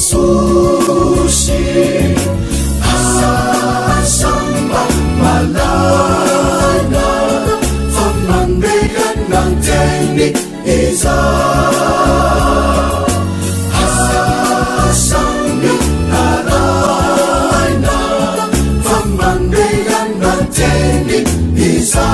Susi asamba malana famangregan ng teknik isa asambi taray na famangregan ng teknik isa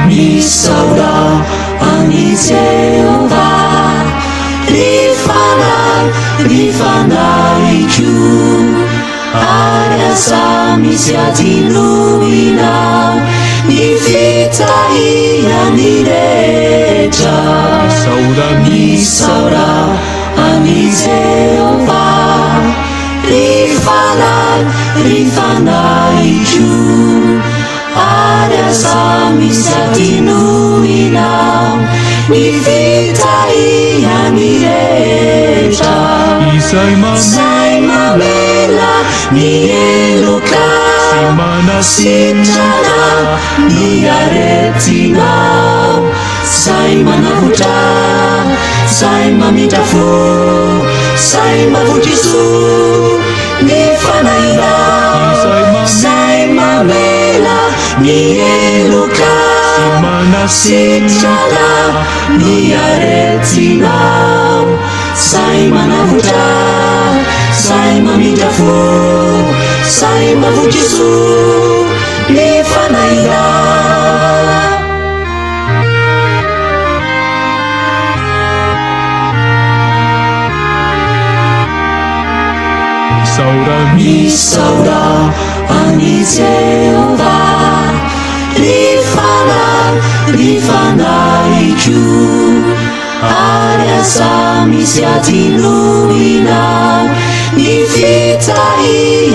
Misaura ani Jehovah, rifanai juu, ada sami siatinuina, ni vita yanileta. Misaura ani Jehovah, rifanai juu, ada sami siatinuina, ni vita yanileta. Sai mamela ni eluka, simana ni aretina, sai manavuta, sai mamitafu, sai mavutisu, ni fanaina, sai mamela ni eluka, simana ni aretina, sai manavuta, sai mamitafu, sai mavutisu, ni fanaina. Misaura ani Jehovah, rifanai juu, ada sami siatinuina, ni vita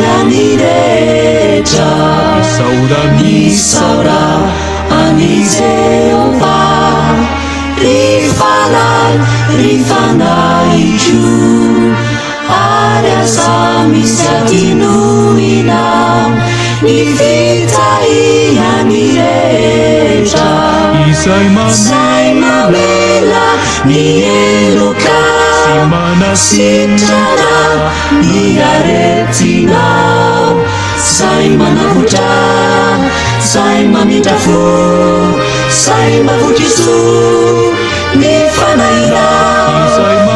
yanileta. Misaura ani Jehovah, rifanai juu, ada sami siatinuina, ni vita yanileta. Sai mamela ni eluka, simana ni aretina, sai manavuta, sai mamitafu, sai mavutisu, ni fanaina,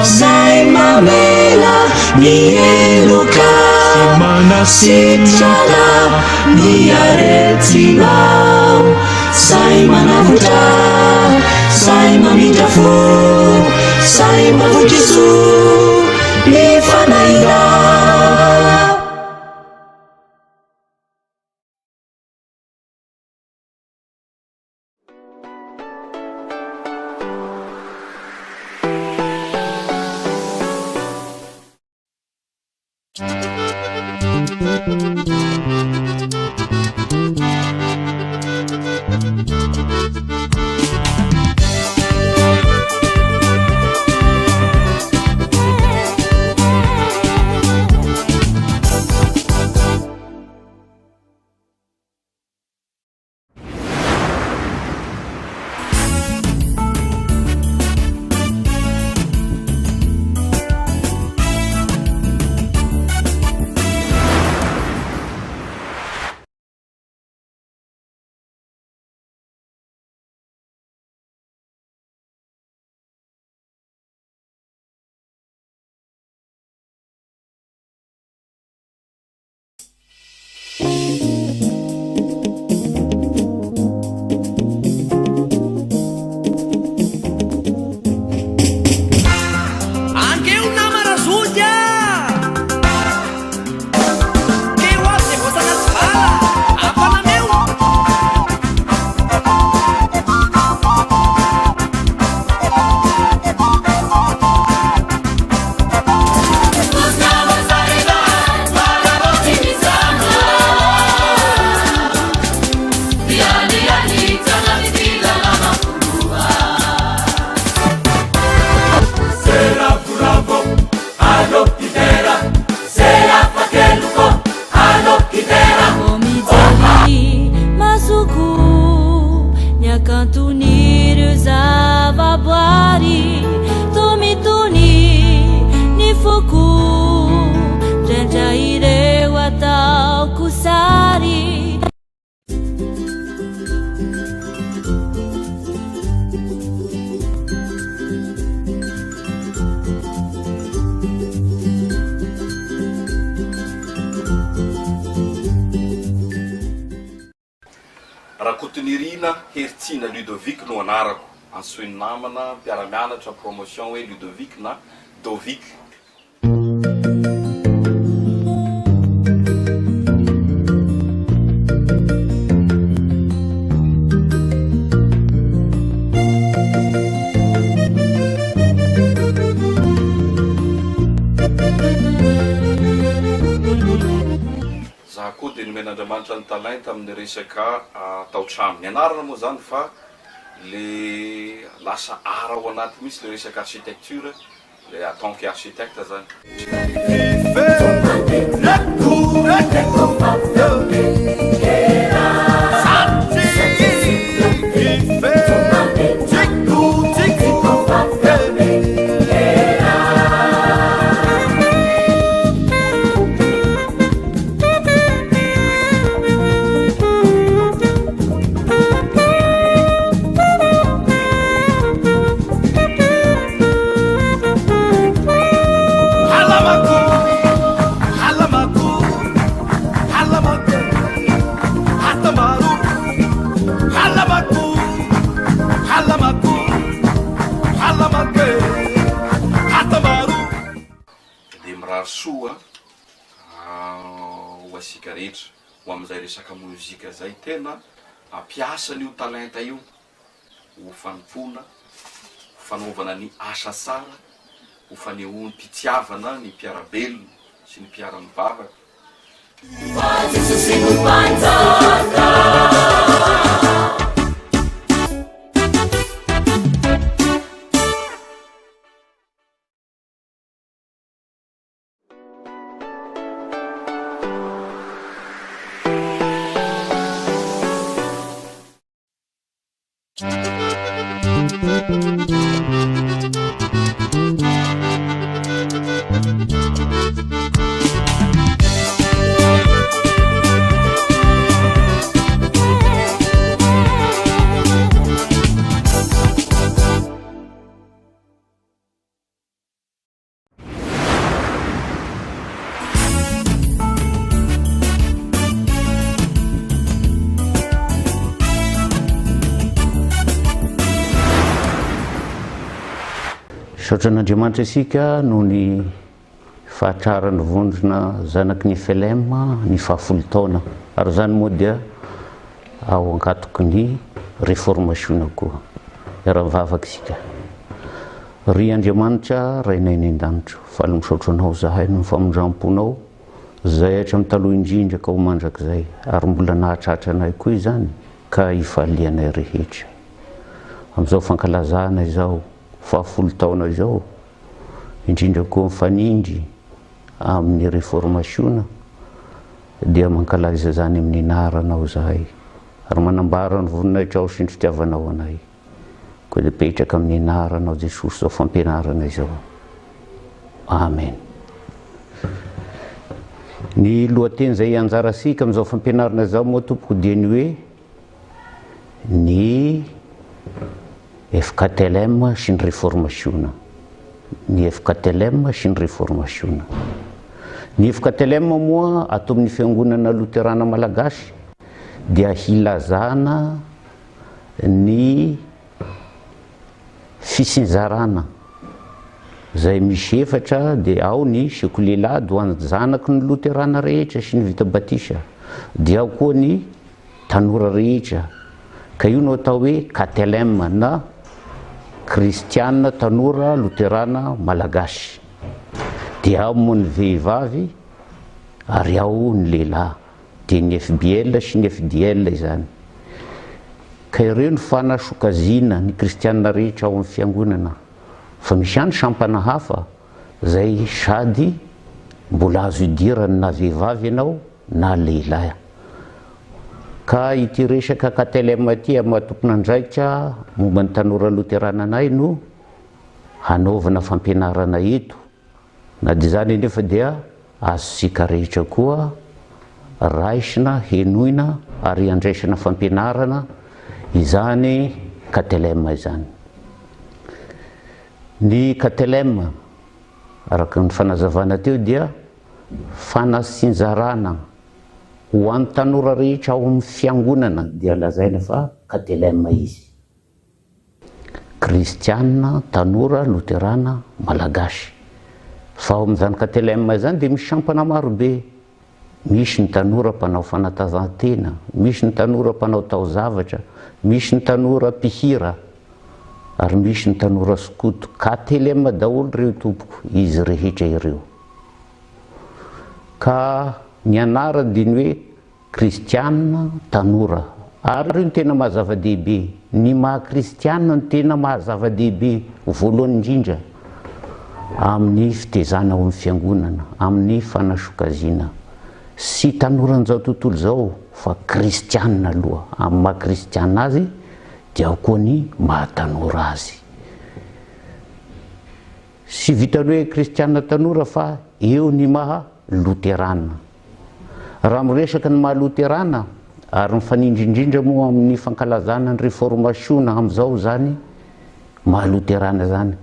sai mamela nieloka sitrala ny aretinao say manavotra say mamindra fo say mavotra iso ny fanaina. Rakotonirina Hertsina Ludovic no anarako ansoiny namana mpiara-mianatra promotion hoe Ludovic na Dovic. Dia nomen'Andriamanitra ny talenta amin'ny resaka tao-trano. Ny anarana moa zany fa le lasa ara ao anaty misy le resaka architecture, le en tant qu'architecte zany. Soa ho asika rehetra ho amin'izay resaka mozika zay tena ampiasa io talenta io ho fanompona, ho fanaovana ny asa tsara, ho fanehoany mpitiavana ny mpiarabelona sy ny mpiara-mivavaka. Saotra an'Andriamanitra isika no ny fahatrarany vondrona zanaky ny FLM ny fahafolo taona, ary zany moa dia ao ankatoky ny réformation koa. Iara-mivavaka isika. Ry Andriamanitra rainay ny an-danitra, faly misaotra anao zahay no famondram-ponao zay hatramy taloha indrindra ka ho mandrakizay, ary mbola nahatratra anay koa izany ka hifalianay rehetra. Am'izao fankalazana izao fahafolo taona izao, indrindra koa mifanindry amin'ny réformation dia mankalaza zany amin'ny naranao zahay, ary manambara ny voninahitrao sy ny fitiavanao anay, koa dia petraka amin'ny naranao Jesosy zao fampianarana izao. Amen. Ny lohateny zay anjarasika amin'izao fampianarana izao moa tompoko dia ny hoe ny FKTLM sy ny réformation. Ny FKTLM sy ny réformation. Ny FKTLM moa ato amin'ny fiangonana Luterana Malagasy dia hilazana ny fisinzarana zay misy efatra, dia ao ny sekolelady ho an'ny zanaky ny Luterana rehetra sy ny vita batisa, dia ao koa ny tanora rehetra, ka io no atao hoe KTLM na Kristiana Tanora Luterana Malagasy. Dia ao moa ny vehivavy ary ao ny lehilahy, dia ny FBL sy ny FDL izany. Ka ireo ny fanasokazina ny kristianina rehetra ao amin'ny fiangonana, fa misy any sampana hafa zay sady mbola azo idirany na vehivavy ianao na lehilahy. Ka ity resaka KTLM ity matompon'andraikitra momba ny tanora Luterana anay no hanaovana fampianarana eto, na dia zany nefa dia azosika rehetra koa raisina, henoina ary andraisana fampianarana izany KTLM izany. Ny KTLM araka ny fanazavana teo dia fanasinzarana ho an'ny tanora rehetra ao amin'ny fiangonana, dia lazaina fa KTLM izy. Kristiana Tanora Luterana Malagasy. Fa ao amin'izany KTLM izany dia misy sampana marobe. Misy ny tanora mpanao fanatanjahantena, misy ny tanora mpanao taozavatra, misy ny tanora mpihira, ary misy ny tanora skoto. KTLM daholo ireo tompoko, izy rehetra ireo. Ka ny anarany dia ny hoe Kristiana Tanora, ary io ny tena mahazava-dehibe. Ny maha-kristiana ny tena mahazava-dehibe voalohany indrindra amin'ny fitezana ao amin'ny fiangonana, amin'ny fanasokaziana. Sy tanoran'izao tontolo zao fa kristianina aloha, amin'ny maha-kristiana azy dia ao koa ny mahatanora azy. Sy vitany hoe kristiana tanora fa eo ny maha-luterana. Raha miresaka ny maha-luterana ary mifanindrindrindra moa amin'ny fankalazana ny réformation amin'izao zany maha-luterana zany,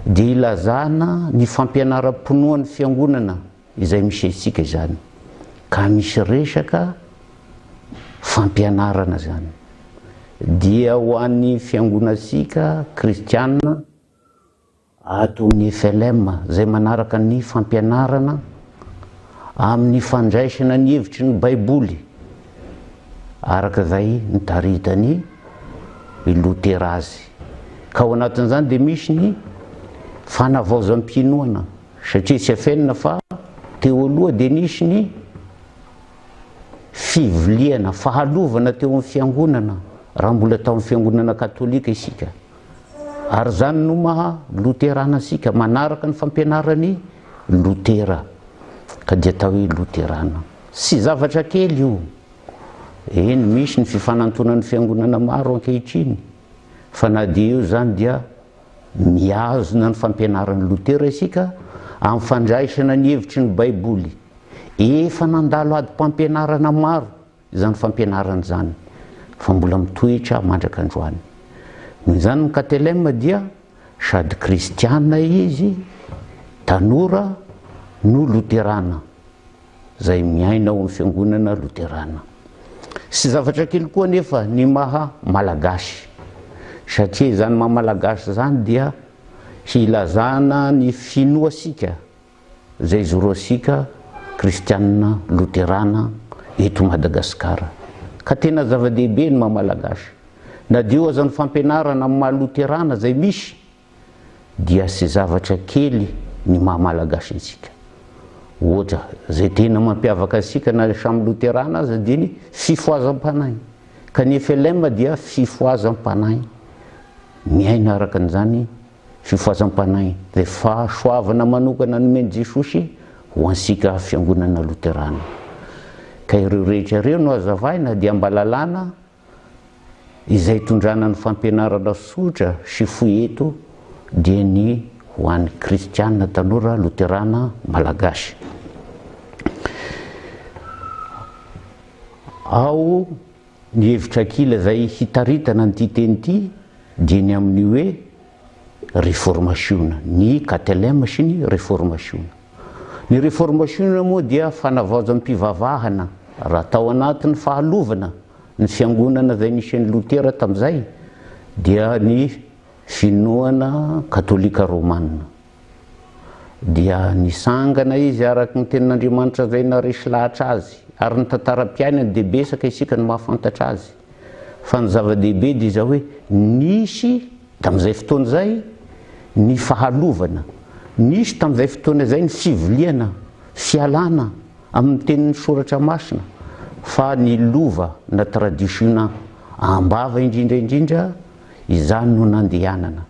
dia ilazana ny fampianaram-ponoan'ny fiangonana izay misy isika izany, ka misy resaka fampianarana zany. Dia ho an'ny fiangonasika kristianina ato amin'ny FLM zay manaraka ny fampianarana amin'ny fandraisana ny hevitry ny baiboly, araka zay nitaritany Lutera azy. Ka ao anatin'izany dia misy ny fanavaozam-pinoana, satria tsy afenina fa teo aloha dia nisy ny fivoliana, fahalovana teo amin'ny fiangonana, raha mbola tao amin'ny fiangonana katolika isika. Ary zany no maha-luterana isika, manaraka ny fampianarany Lutera, ka dia atao hoe luterana. Sy zavatra kely io. Eny, misy ny fifanantonan'ny fiangonana maro ankehitriny, fa na dia io zany dia miazona ny fampianarany Lutera isika amin'ny fandraisana ny hevitry ny baiboly. Efa nandalo ady mpampianarana maro izany fampianarana zany, fa mbola mitoetra mandraka androany. Noho zany ny KTLM dia sady kristiana izy, tanora no luterana, zay miaina ao amin'ny fiangonana luterana. Sy zavatra kely koa nefa ny maha malagasy, satria zany maha malagasy zany dia hilazana ny finoasika zay zoroasika kristianina loterana eto Madagasikara. Ka tena zava-dehibe ny mahamalagasy. Na dio aza ny fampianarana amin'ny mahaloterana zay misy dia sy zavatra kely ny mahamalagasy antsika. Ohatra zay tena mampiavaka asika na samy loterana aza dia ny fifoazam-panahy. Kanefa LM dia fifoazam-panahy. Miaina araka an'izany fifoazam-panahy dia fahasoavana manokana nomeny Jesosy ho ansika fiangonana loterana. Ka ireo rehetra ireo no azavaina dia mbalalana izay tondrana ny fampianarana sotra sy foeto dia ny ho an'ny kristianina tanora loterana malagasy. Ao ny hevitra kila zay hitaritana ny teny ity dia ny amin'ny hoe réformation, ny KTLM sy ny réformation. Ny réformation moa dia fanavaozam-pivavahana raha tao anatin'ny fahalovana ny fiangonana zay nisen'ny Lutera tam'izay dia ny finoana katolika romanina. Dia nisangana izy araka ny tenin'Andriamanitra zay naresy lahatra azy ary ny tantara-piainany dia besaka isika ny mahafantatra azy. Fa ny zava-dehibe dia izao hoe nisy tam'izay fotoana izay ny fahalovana, nisy tam'izay fotoana izay ny fivoliana, fialana amin'ny tenin'ny soratra masina, fa ny lova na tradisiona ambava indrindraindrindra izany no nandehanana.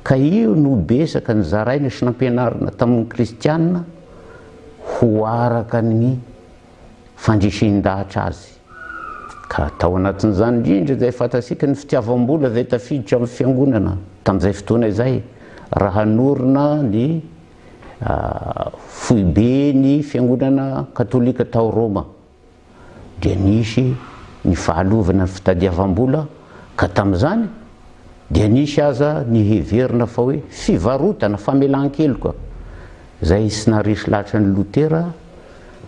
Ka io no besaka ny zaraina sy nampianarana tamin'ny kristianina ho araka ny fandresin-dahatra azy. Ka tao anatin'izany indrindra izay fantasika ny fitiavam-bola izay tafiditra amin'ny fiangonana tamin'izay fotoana izay raha hanorina ny foibe ny fiangonana katolika tao Roma dia nisy ny fahalovana ny fitadiavam-bola. Ka tamin'izany dia nisy aza ny heverina fa hoe fivarotana famelan-keloka zay sy naresy lahatra ny Lutera.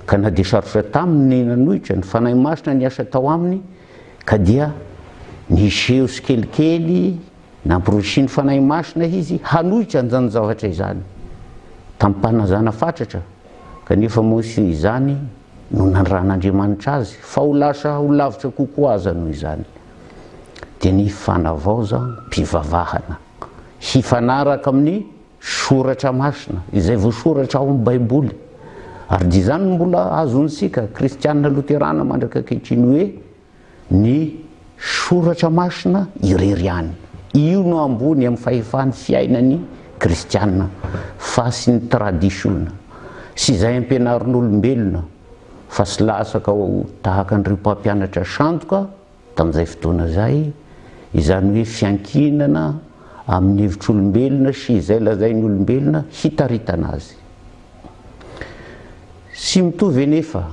Ka na dia sarotra taminy nanohitra ny fanahy masina ny asa tao aminy ka dia niseho sy kelikely nampirosy ny fanahy masina izy hanohitra an'izany zavatra izany tamin'ny mpanazana fatratra. Kanefa mosy izany no nandrahan'Andriamanitra azy fa ho lasa ho lavitra kokoa aza noho izany. Dia ny fanavaozam-pivavahana hifanaraka amin'ny soratra masina izay voasoratra ao amin'ny Baiboly. Ary dia izany mbola azontsika kristianina loterana mandraka ankehitriny hoe ny soratra masina ireriany. Io no ambony amin'ny fahefan'ny fiainany kristianina fa sy ny tradisiona sy izay ampianarin'olombelona fa sy lasaka tahaka an'ireo mpampianatra sandoka tamin'izay fotoana izay. Izany hoe fiankinana amin'ny hevitr'olombelona sy izay lazain'ny olombelona hitaritana azy. Sy mitovy anefa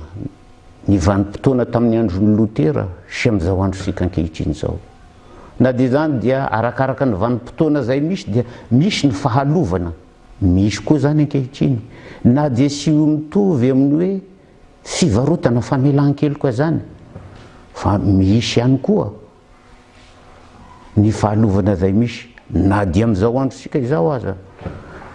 ny vanim-potoana tamin'ny andron'ny Lutera sy amin'izao androsika ankehitriny izao. Na dia izany dia arakaraka ny vanim-potoana izay misy dia misy ny fahalovana, misy koa zany ankehitriny. Na dia sy mitovy amin'ny hoe fivarotana famelan-keloka zany fa misy ihany koa ny fahalovana izay misy na dia amin'izao androsika izao aza.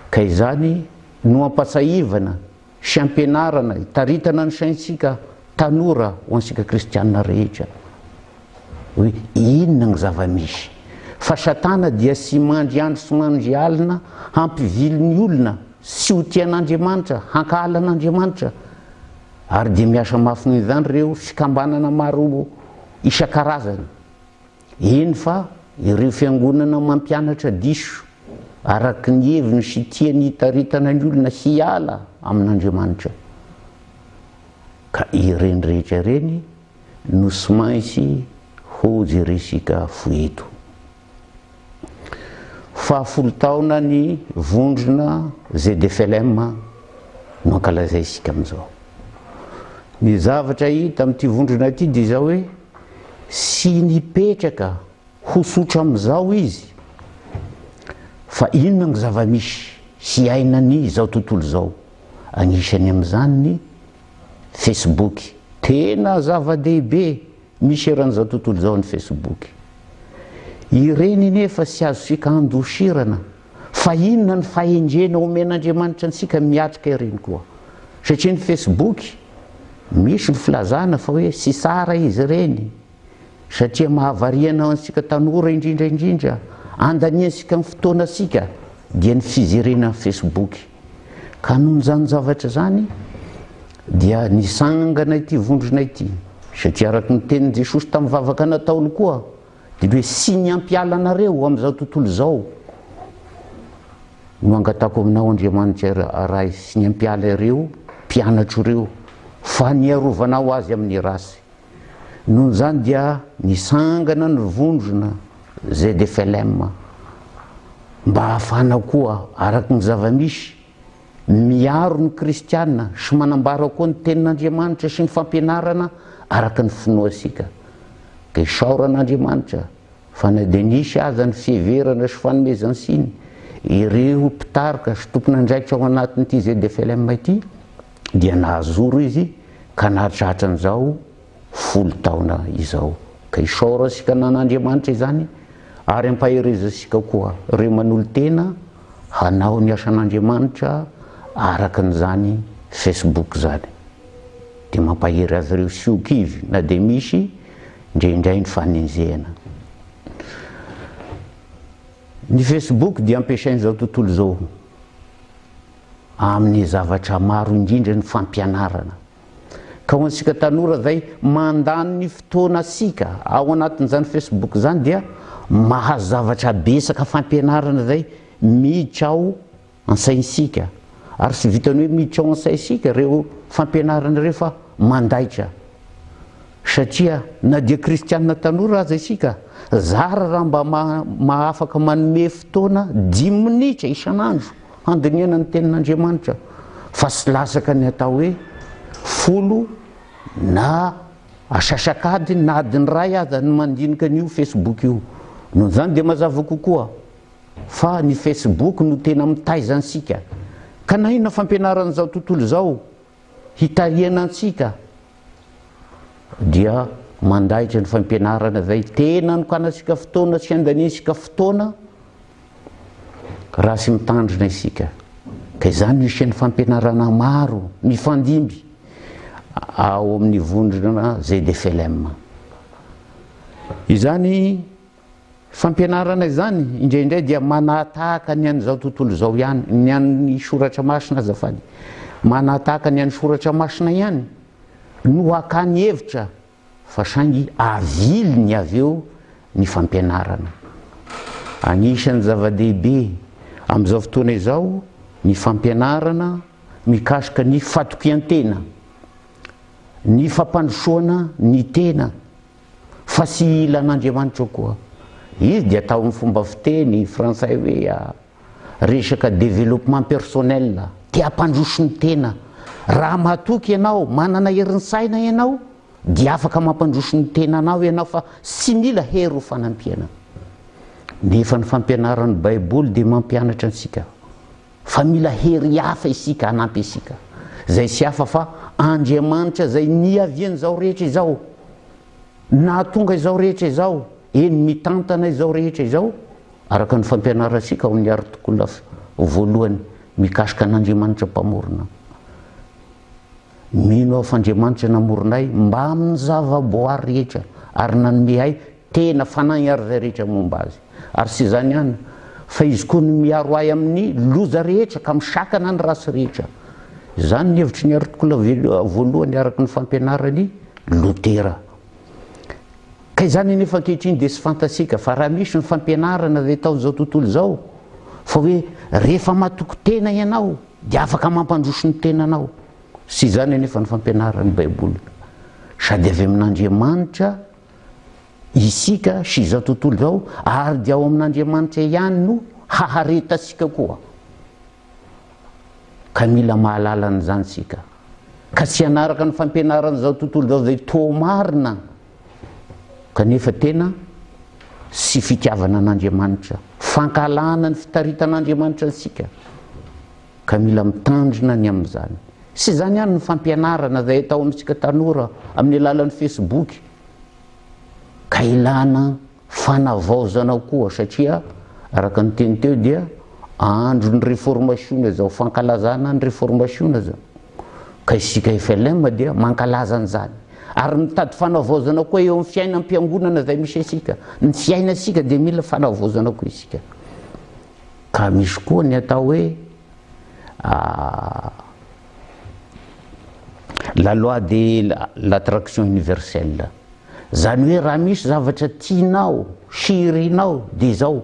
Ka izany no ampatsahivana sy ampianarana hitaritana ny saintsika tanora ho ansika kristianina rehetra hoe inona ny zava-misy. Fa Satana dia sy mandry andro sy mandry alina hampivily ny olona sy ho tian'Andriamanitra, hankahalan'Andriamanitra. Ary dia miasa mafy izany ireo fikambanana maro isan-karazany. Eny fa ireo fiangonana mampianatra diso araka ny heviny sy tiany hitaritana ny olona hiala amin'Andriamanitra. Ka ireny rehetra ireny no sy maintsy ho jeresika foeto. Fahafolo taona ny vondrona ZDFLM no ankalazaisika amin'izao. Ny zavatra hita amin'ity vondrona ity dia izao hoe sy nipetraka ho sotra amin'izao izy fa inona ny zava-misy sy aina ny izao tontolo izao. Anisany amin'izany ny Facebook. Tena zava-dehibe misy eran'izao tontolo izao ny Facebook. Ireny nefa sy azosika handosirana fa inona ny fahenjena omen'Andriamanitra antsika miatrika ireny koa, satria ny Facebook misy ny filazana fa hoe sy sara izy ireny, satria mahavariana antsika tanora indrindra andaniansika ny fotoanasika dia ny fizerena Facebook. Ka noho izany zavatra zany dia nisangana ity vondrona ity, satria araka ny tenin'i Jesosy tamin'ny vavaka nataony koa dia hoe sy niampiala anareo amin'izao tontolo izao no angatako aminao Andriamanitra raha sy niampiala ireo mpianatro ireo fa niarovanao azy amin'ny rasy. Noho izany dia nisangana ny vondrona ZDFLM mba hahafana koa araka ny zavamisy miaro ny kristiana sy manambara koa ny tenin'Andriamanitra sy ny fampianarana araka ny finoasika. Ka isaoran'Andriamanitra fa na dia nisy aza ny fiheverana sy fanomezan-tsiny ireo mpitarika sy tompon'andraikitra ao anatin'ity ZDFLM ity dia nahazoro izy ka nahatratra an'izao 10 taona izao. Ka isaoransika nan'Andriamanitra izany ary ampaherezasika koa ireo manolo tena hanao ny asan'Andriamanitra araka n'izany Facebook zany, dia mampahery azy ireo siokivy na dia misy indraindray ny fanenjehana. Ny Facebook dia ampiasain'izao tontolo izao amin'ny zavatra maro indrindra ny fampianarana. Ka ho antsika tanora zay mandany ny fotoana sika ao anatin'izany Facebook zany dia mahazo zavatra besaka fampianarana zay miditra ao ansainsika, ary sy vitany hoe miditra ao ansaisika ireo fampianarana ireo fa mandaitra, satria na dia kristianina tanora aza isika zara raha mba mahafaka manome fotoana 10 minitra isan'andro handiniana ny tenin'Andriamanitra fa sy lasaka ny atao hoe 10 na asasakady na adiny ray aza ny mandinika an'io Facebook io. Noho izany dia mazava kokoa fa ny Facebook no tena mitaizantsika. Ka na inona fampianaran'izao tontolo izao hitariana antsika dia mandaitra ny fampianarana zay tena nokanasika fotoana sy andaniasika fotoana raha sy mitandrina isika. Ka izany isan'ny fampianarana maro mifandimby ao amin'ny vondrona ZDFLM. Izany fampianarana izany indraindray dia manatahaka ny an'izao tontolo izao ihany, ny an'ny soratra masina azafady, manatahaka ny an'ny soratra masina ihany no hakany hevitra fa saingy aviliny avy eo ny fampianarana. Anisan'ny zava-dehibe amin'izao fotoana izao ny fampianarana mikasika ny fatokian-tena, ny fampandrosoana ny tena fa sy ilan'Andriamanitra koa. Izy dia atao amin'ny fomba fiteny frantsay hoe resaka développement personnel, tia hampandroso ny tena. Raha mahatoky ianao, manana herin'ny saina ianao, dia afaka mampandroso ny tenanao ianao fa sy mila hery ho fanampiana. Nefa ny fampianaran'ny Baiboly dia mampianatra antsika fa mila hery hafa isika hanampy isika, zay sy hafa fa Andriamanitra zay niavian'izao rehetra izao, nahatonga izao rehetra izao, eny mitantana izao rehetra izao araka ny fampianaransika ao amin'ny artikla voalohany mikasika an'Andriamanitra mpamorona. Mino aho fa Andriamanitra namoronay mba amin'ny zava-boary rehetra ary nanome hay tena fanahy ary zay rehetra momba azy. Ary sy izany ihany fa izy koa no miaro ahy amin'ny loza rehetra ka misakana ny rasy rehetra. Izany ny hevitry ny artikla voalohany araka ny fampianarany Lutera. Ka izany nefa ankehitriny dia sy fantasika fa raha misy ny fampianarana zay tao izao tontolo izao fa hoe rehefa matoky tena ianao dia afaka mampandroso ny tenanao. Sy izany nefa ny fampianaran'ny Baiboly, sady avy amin'Andriamanitra isika sy izao tontolo izao ary dia ao amin'Andriamanitra ihany no haharetasika koa. Ka mila mahalala an'izany sika, ka sy hanaraka ny fampianaran'izao tontolo izao zay toa marina kanefa tena sy fitiavana an'Andriamanitra, fankalana ny fitaritan'Andriamanitra ansika, ka mila mitandrina ny amin'izany. Sy izany ihany ny fampianarana zay atao amintsika tanora amin'ny alalan'ny Facebook, ka ilana fanavaozana koa satria araka ny teny teo dia andro ny réformation zao fankalazana ny réformation zao ka isika FLM dia mankalaza an'izany ary mitady fanavaozana koa eo amin'ny fiainam-piangonana izay misy isika ny fiainasika dia mila fanavaozana koa isika ka misy koa ny atao hoe la loi de l'attraction universelle zany hoe raha misy zavatra tianao sirinao dia zao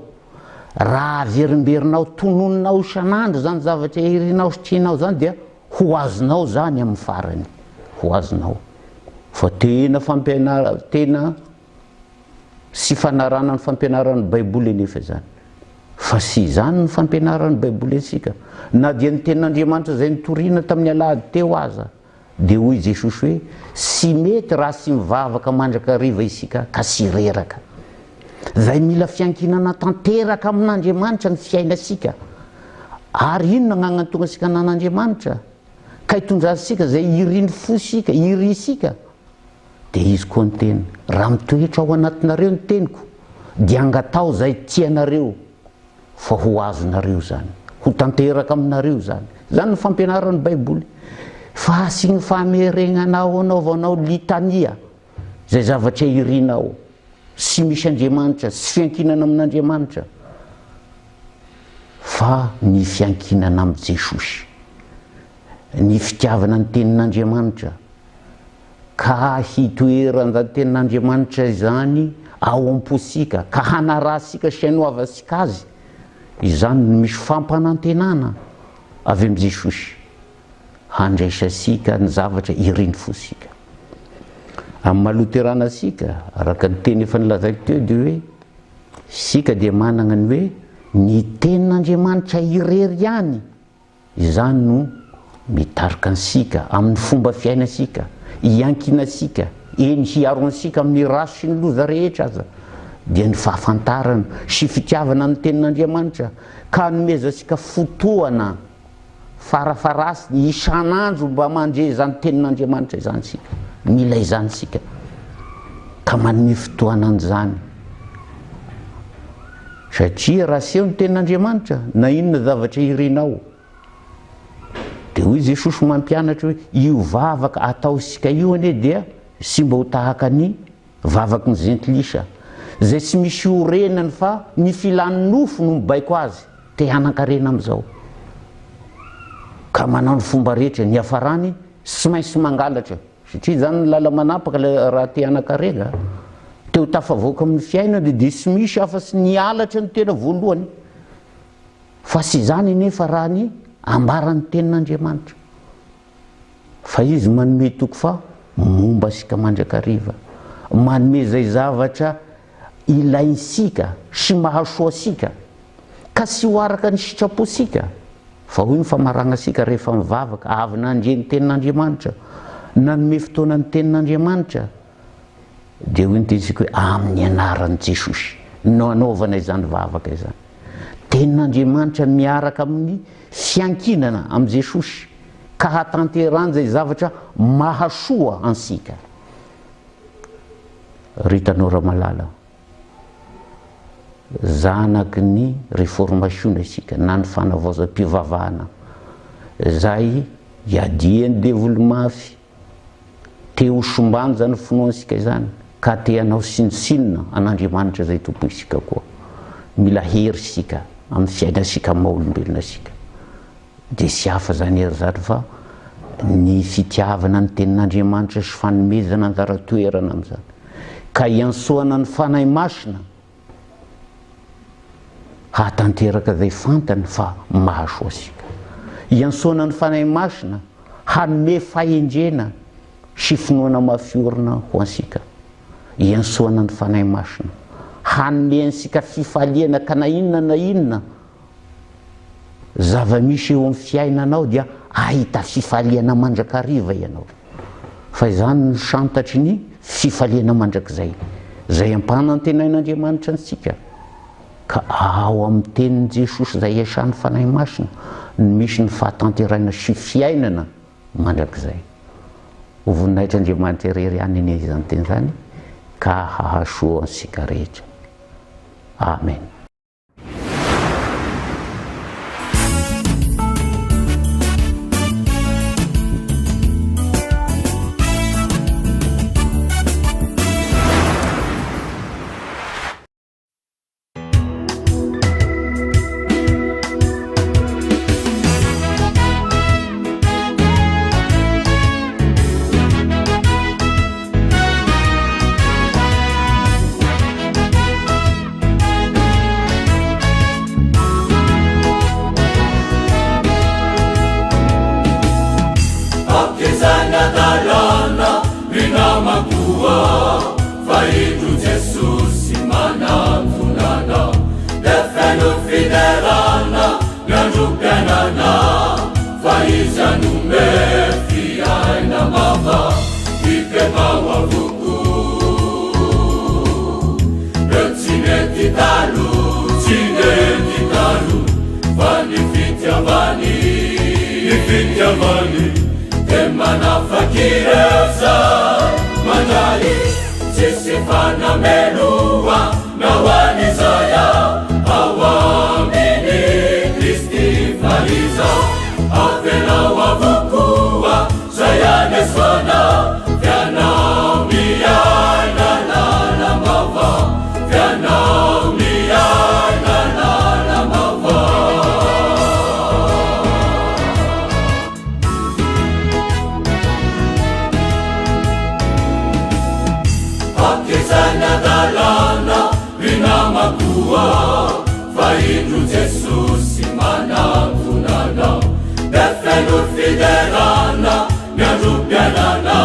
raha averimberinao tononinao isan'andro zany zavatra irinao sy tianao zany dia ho azonao zany amin'ny farany ho azonao fa tena fampianarana tena sy fanarana ny fampianaran'ny baiboly anefa zany fa sy zany ny fampianaran'ny baiboly ansika na dia ny tenin'Andriamanitra zay nitoriana tamin'ny alahady teo aza dia hoy Jesosy hoe sy mety raha sy mivavaka mandrakariva isika ka sy reraka zay mila fiankinana tanteraka amin'Andriamanitra ny fiainasika ary inona gn'agnantonga sika nan'Andriamanitra ka hitondrazisika zay iriny fosika irisika dia izy koa ny teny raha mitoetra ao anatinareo ny teniko dia angatao zay tianareo fa ho azonareo zany ho tanteraka aminareo zany ny fampianaran'ny baiboly fa asigny famerenanao anaovanao litania zay zavatra irinao sy misy Andriamanitra sy fiankinana amin'Andriamanitra fa ny fiankinana amin'ny Jesosy ny fitiavana ny tenin'Andriamanitra ka hitoeran tenin'Andriamanitra izany ao am-posika ka hanarasika sy hanoavasika azy izany misy fampanantenana avy amin'ny Jesosy handraisasika ny zavatra iriny fosika amin'ny mahaloteranasika araka ny teny efa nilazaiko teo dia hoe sika dia manana ny hoe ny tenin'Andriamanitra irery ihany izany no mitarika ansika amin'ny fomba fiainasika iankinasika eny hiaro ansika amin'ny raso sy ny loza rehetra aza dia ny fahafantarana sy fitiavana ny tenin'Andriamanitra ka nomezasika fotoana farafarasy isan'andro mba mandre izany tenin'Andriamanitra izany sika mila izany sika ka manome fotoana an'izany satria raha seho ny tenin'Andriamanitra na inona zavatra irinao dia hoy Jesosy mampianatra hoe io vavaka atao sika io anie dia sy mba ho tahaka ny vavaky ny gentilisa zay tsy misy orenany fa ny filany nofo no mibaiko azy te hanan-karena amin'izao ka manao ny fomba rehetra ny hafarany sy maintsy mangalatra satria zany ny lala manapaka raha te hanan-karena teo tafavoaka amin'ny fiainana dia sy misy afa-tsy ny alatra ny tena voalohany fa sy zany nefa raha ny ambaran'ny tenin'Andriamanitra fa izy manome toko fa momba sika mandrakariva manome zay zavatra ilainsika sy mahasoasika ka sy ho araka ny sitraposika fa hoy ny famaragnasika rehefa mivavaka avy nandre ny tenin'Andriamanitra nanome fotoana ny tenin'Andriamanitra dia hoy ny tenisika hoe amin'ny anaran'i Jesosy no anaovana izany vavaka izany tenin'Andriamanitra miaraka amin'ny fiankinana amin'ny Jesosy ka hatanterana zay zavatra mahasoa ansika ry tanora malala zanaky ny réformation isika na ny fanavaozam-pivavahana zay iadiany développement fy teo sombany zany finoansika izany ka te hanao sinosinona an'Andriamanitra zay tompo isika koa mila hery sika amin'ny fiainasika maha-olombelona sika dia sy hafa zany hery zany fa ny fitiavana ny tenin'Andriamanitra sy fanomezana anjara-toerana amin'izany ka iansoana ny fanahy masina hatanteraka zay fantany fa mahasoa asika iansoana ny fanahy masina hanome fahendrena sy finoana mafiorina ho ansika iansoana ny fanahy masina hanome ansika fifaliana ka na inona zava-misy eo amin'ny fiainanao dia ahita fifaliana mandrakariva ianao fa izany ny santatry ny fifaliana mandrakizay zay ampahana ny tenain'Andriamanitra ansika ka ao amin'ny tenin'i Jesosy zay iasan'ny fanahy masina no misy ny fahatanteraina sy fiainana mandrakizay ho voninahitr'Andriamanitra irery ihany ane izany teny zany ka hahasoa ansika rehetra amen. faindro jesosy manamponana de feno fiderana miandrom-piainana fa izy anome fiaina mava iketao avoko reo tsy mety talo tsy mety talo fa ny fitiavany de manafaky reo za mandray tsisy fanameloa nahoany zaya ao aminy Kristy fariza avenao avokoa zay anesana fianao miaina lala mava fianao miaina lala mava akezana dalana rinamakoa faindro jesosy manamponana de feno fiderana miandrom-piainana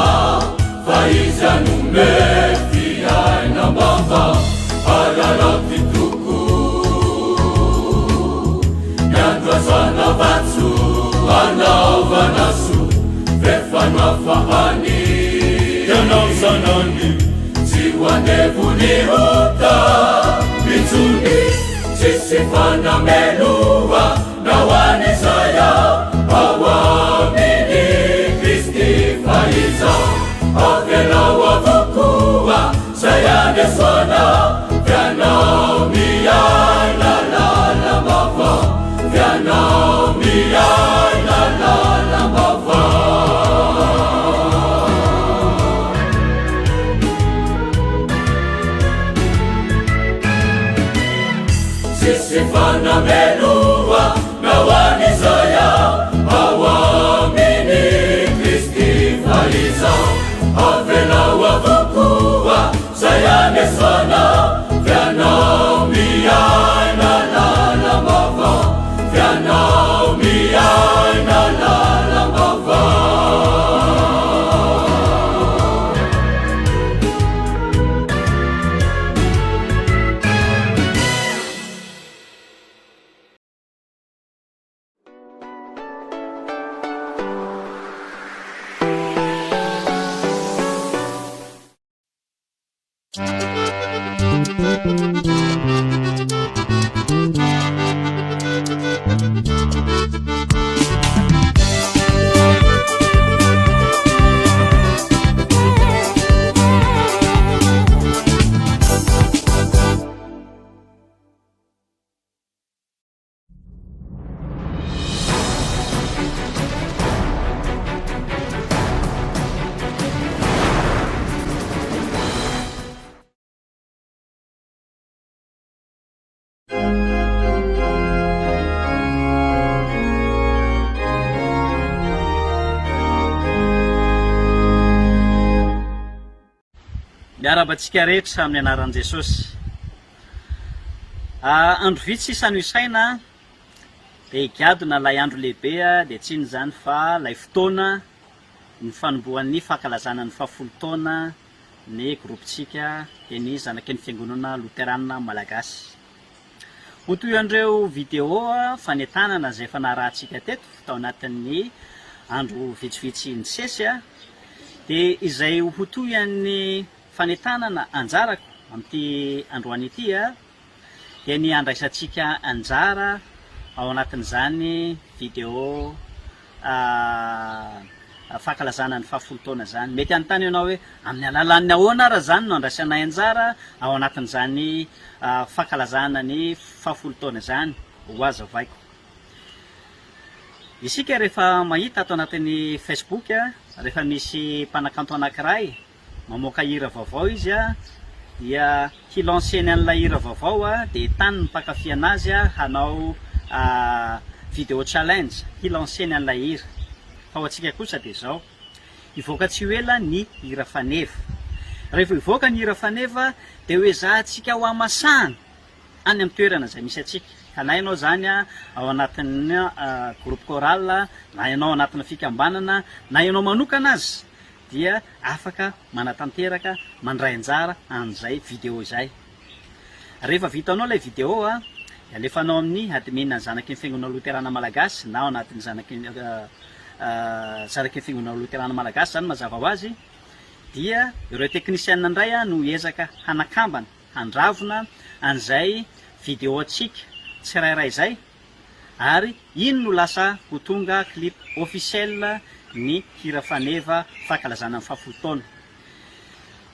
fa izy anome fiaina mava araraty toko miandro azana vatso anaovanaso fefanoafahany ianao sanany tsy hoandevony ota mitsony tsisy fanameloa nahoany zaya ao aminy Kristy fariza avenao avokoa zay anesana fianao miaina lala mava fianao miaina lala mava tsisy fanameloa nahoany zaya ao aminy Kristy fariza avenao avokoa zay anesana fianao miaina lala mava fianao miaina lala mava miarabantsika rehetra amin'ny anaran'i Jesosy. Andro vitsy isany isaina dia higadona lay andro lehibe dia tsy iny zany fa lay fotoana ny fanombohan'ny fankalazana ny 70 taona ny groupitsika ny zanaky ny fiangonana Luterana Malagasy. Ho toy andreo vidéo fanentanana izay efa narahantsika teto tao anatin'ny andro vitsivitsy ny sesy dia izay ho toy an'ny fanentanana anjarako amin'ity androany ity dia ny andraisantsika anjara ao anatin'izany vidéo fankalazana ny 70 taona zany. Mety anontany ianao hoe amin'ny alalan'ny ahoana raha zany no andraisanay anjara ao anatin'izany fankalazana ny 70 taona zany ho azavaiko. Isika rehefa mahita ato anatin'ny Facebook rehefa misy mpanakanto anankiray mamoaka hira vaovao izy dia hilanseny an'ilay hira vaovao dia tany ny mpakafy anazy hanao vidéo challenge hilanseny an'ilay hira. Fa ho antsika kosa dia izao hivoaka tsy ho ela ny hira faneva. Rehefa hivoaka ny hira faneva dia hoe zahantsika ho amasahana any amin'ny toerana izay misy atsika. Ka na ianao zany ao anatin'ny groupe choral na ianao anatina fikambanana na ianao manokana azy dia afaka manatanteraka mandray anjara an'izay vidéo izay. Rehefa vitanao ilay vidéo alefanao amin'ny admin ny zanaky ny fiangonana loterana malagasy na ao anatin'ny zanaky ny fiangonana loterana malagasy zany mazava ho azy, dia ireo technicien indray no ezaka hanakambana handravona an'izay vidéo atsika tsirairay izay, ary iny no lasa ho tonga clip officiel ny hira faneva fankalazana amin'ny fahafolon-taona.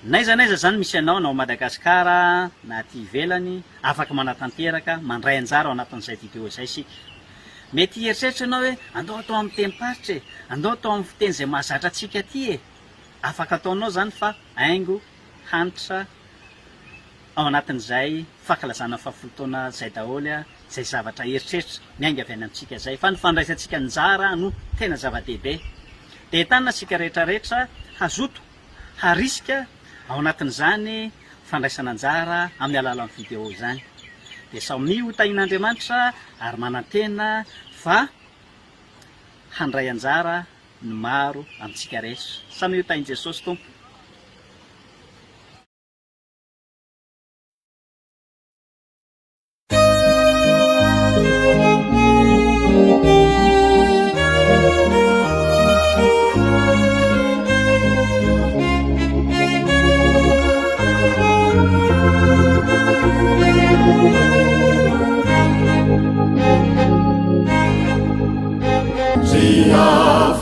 Naiza zany misy anao na ao Madagasikara na aty ivelany, afaka manatanteraka mandray anjara ao anatin'izay vidéo izay sika. Mety hieritreritra ianao hoe andao atao amin'ny teny paritra andao atao amin'ny fiteny izay mahazatra atsika aty afaka ataonao zany fa haingo hanitra ao anatin'izay fankalazana fahafolon-taona zay daholy zay zavatra eritreritra miainga avy any amintsika zay, fa ny fandraisantsika anjara no tena zava-dehibe. De entanina sika rehetrarehetra hazoto harisika ao anatin'izany fandraisana anjara amin'ny alalan'ny vidéo izany. De samy ho tahin'Andriamanitra ary manantena fa handray anjara ny maro amintsika rehetra. Samy ho tahin' Jesosy tompo.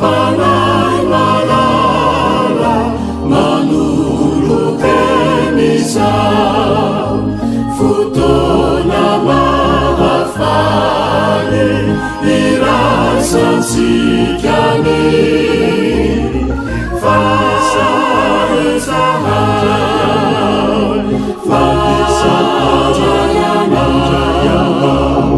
Fanay malala manolotenizao fotoana mahafaly irasansikany fasaresahao faisaharayanao.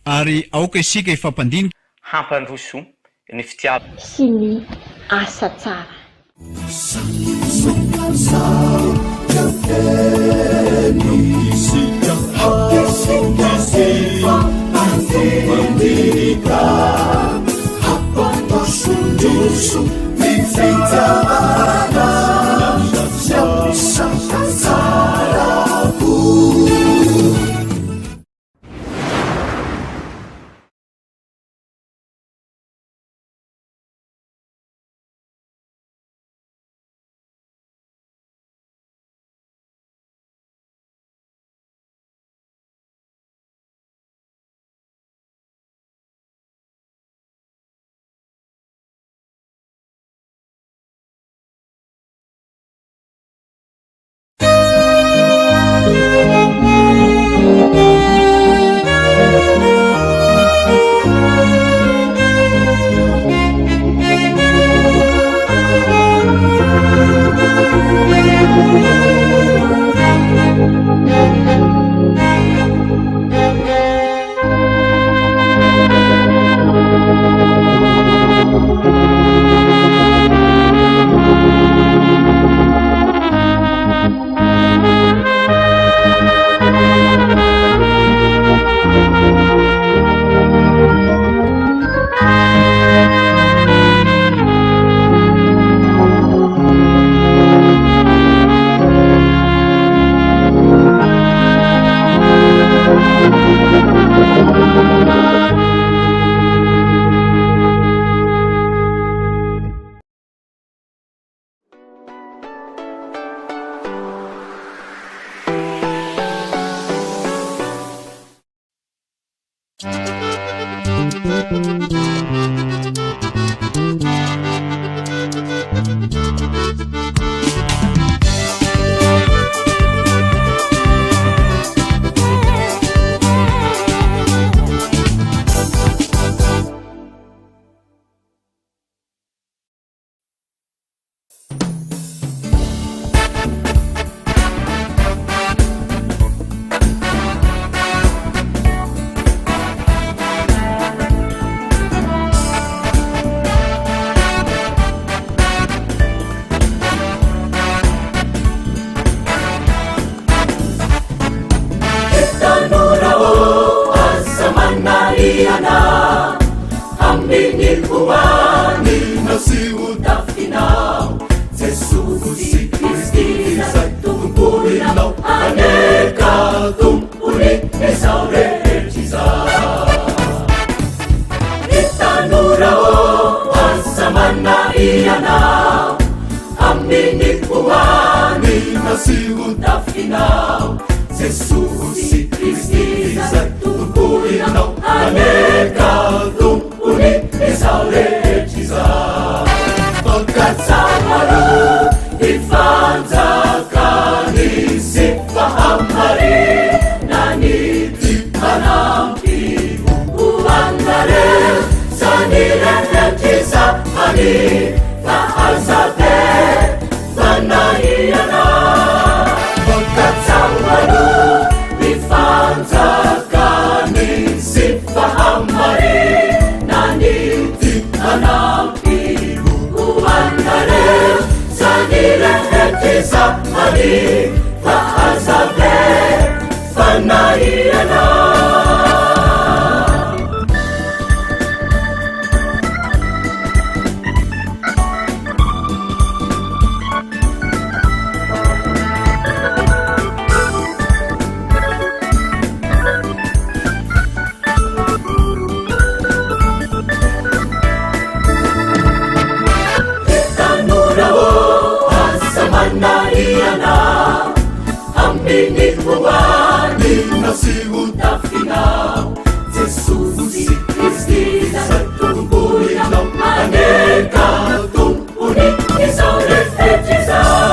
Ary aoka isika ifampandinika hampandroso ny fitiavana sy ny asa tsara. iana amin'ny koany nasihotafinao Jesosy Kristy zay tomponinao aneka tompony izao rehetra izao itanora asa manna ianao amin'ny koany nasihotafinao Jesosy Kristy zay tomponinao aneka tompony izao rehetra izao Pagkatsamaro ifanjakani si pahamari naniti manampi uangare sanirehetiza ani faazabe vanaiana Pagkatsamaro ifanjakani si pahamari naniti manampi uangare sanirehetiza ani faazabe vanaiana Ambini kuwani nasihotafinao Jesosy Kristy zay tomponinao aneka tompony izao rehetra izao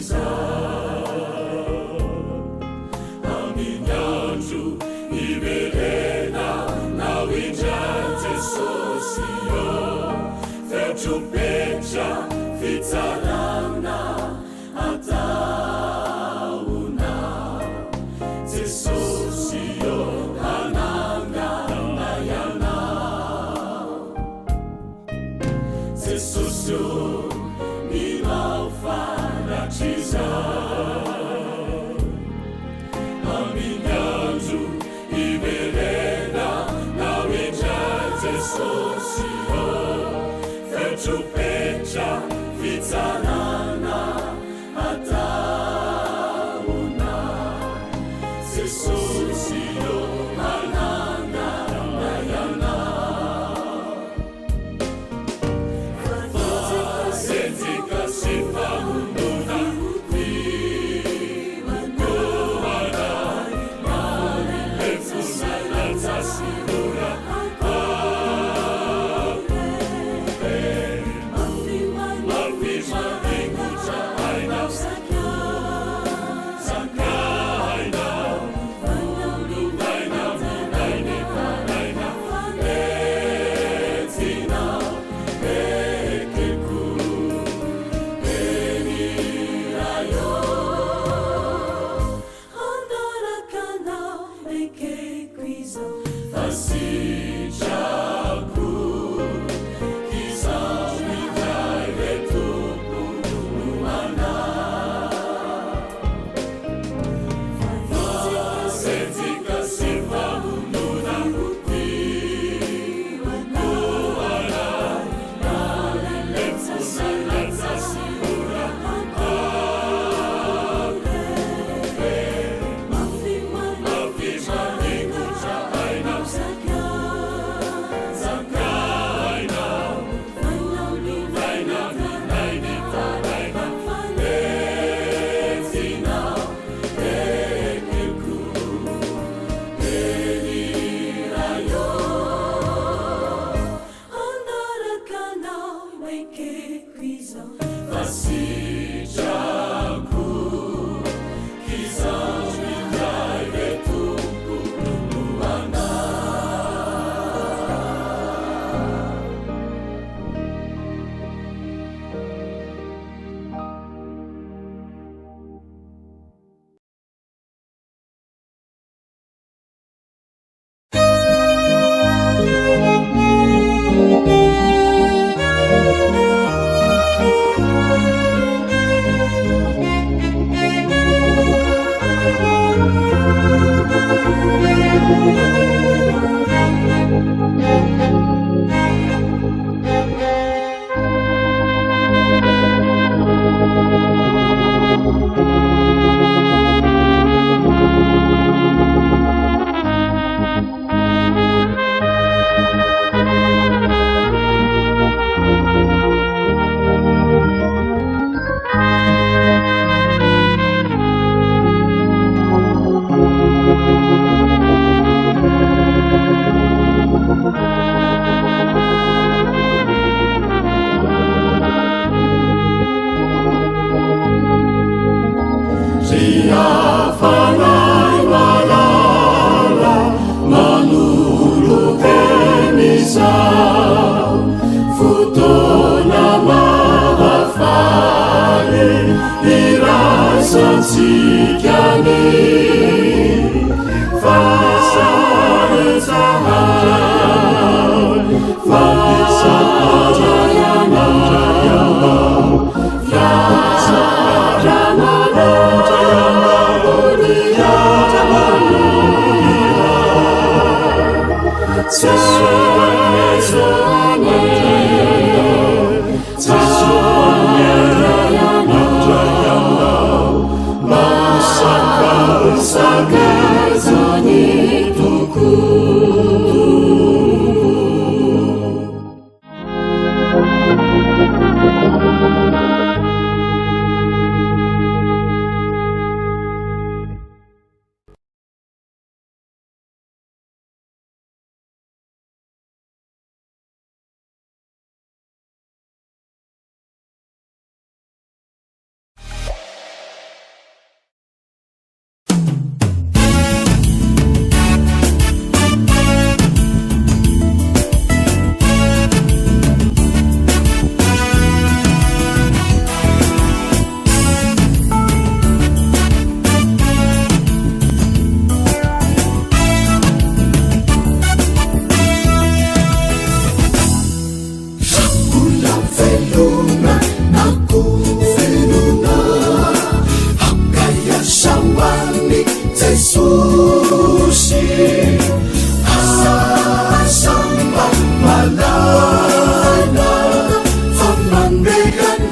kiza amin'ny andro iverena nawindra Jesosy io fetrompetra fitsarana ataona Jesosy io hanangana ianao Jesosy io milau faratry izay amin'ny andro iverena nawindra Jesosy io fetrompetra fitsarana ataona Jesosy io hanangana ianao fasentsika sy famonona fiokohana malefona latsa sy ora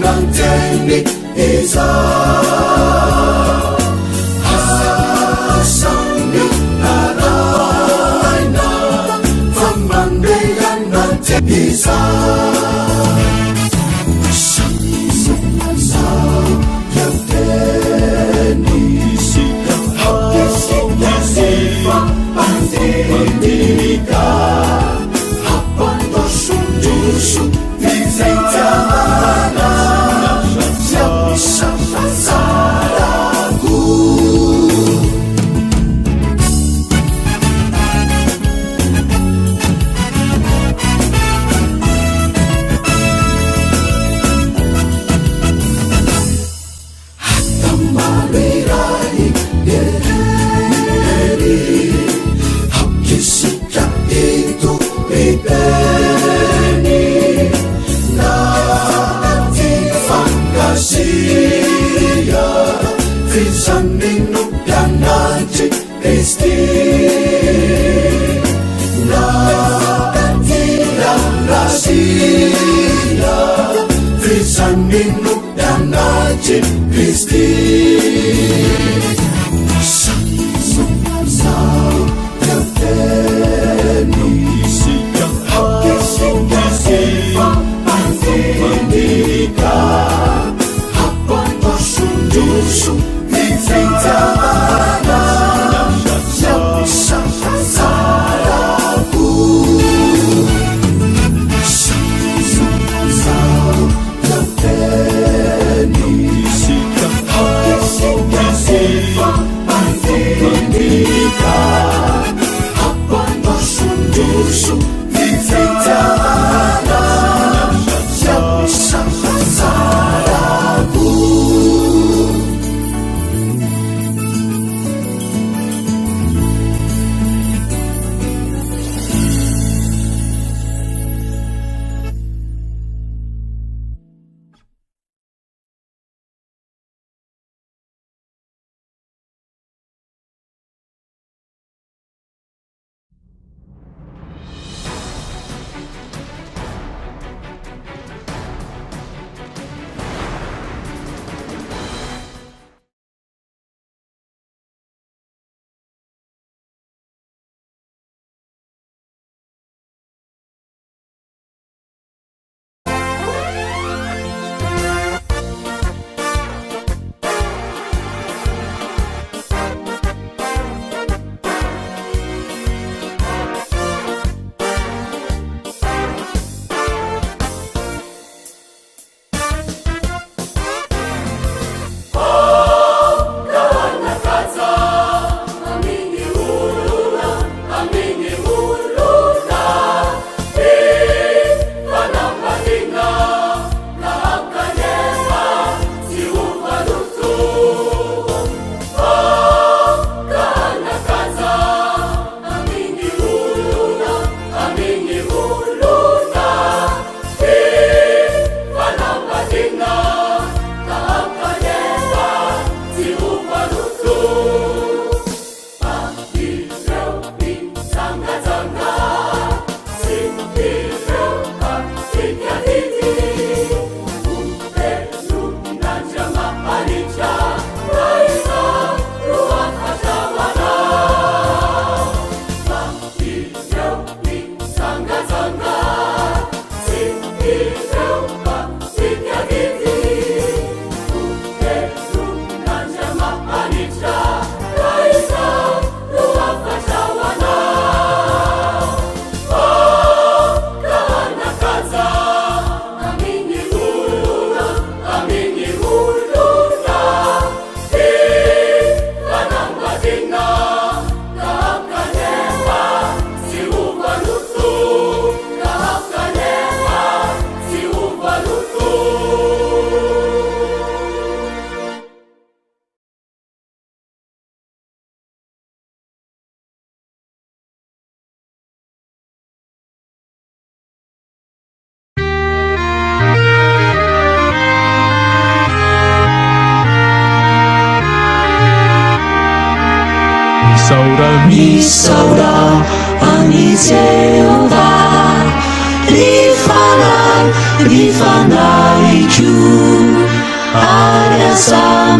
fiaranteny iza asany araina fa mandehananteny iza Mandika apandosundushu vizentana siapisapazaragu atamarirai Sika itu ibeni na fantasia visaninu pianaci Kristi na rahasia visaninu pianaci Kristi Mandika apandosundushu vizentana siapisapazaragu Mandika apandosundushu vizentana siapisapazaragu Misaura ani Jehovah, rifanai ju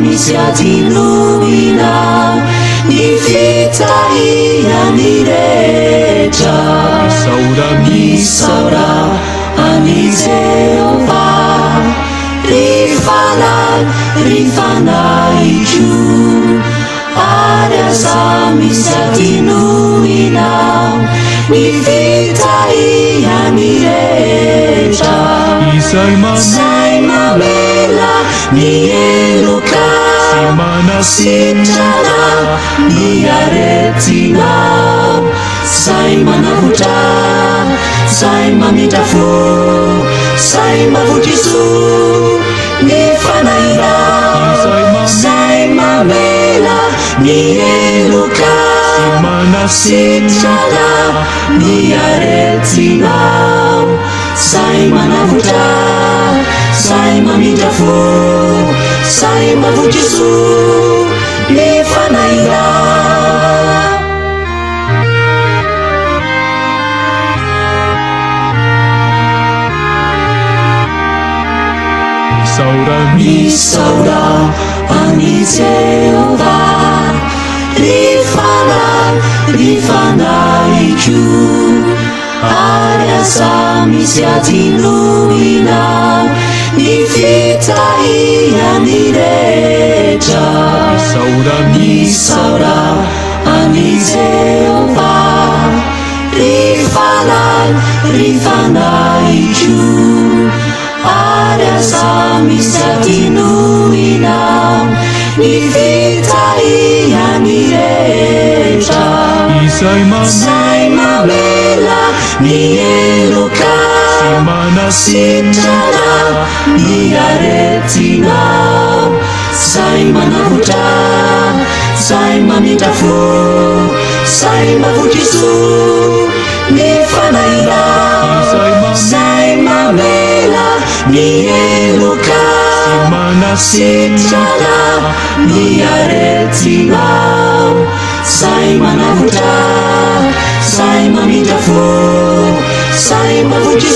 misy adinoina ny fitahiany rehetra misaora ani Jehova ry fanaitro ary aza misy adinoina ny fitahiany rehetra izay mamela ny eloka sitrana ny aretina zay manavotra zay mamindra fo zay mavotry ny fanaira zay mamela ny eloka sitrana ny aretina zay manavotra zay mamindra fo zay mavotry ny fanaira misaora ani Jehova ry fanaitro ary aza misy adinoina ny fitahiany rehetra misaora ani Jehova ry fanaitro ary aza misy adinoina ny fitahiany rehetra izay mamela ny eloka sitrana ny aretina zay manavotra zay mamindra fo zay mavotry ny fanaira zay mamela ny eloka sitrana ny aretina zay manavotra zay mamindra fo zay mavotry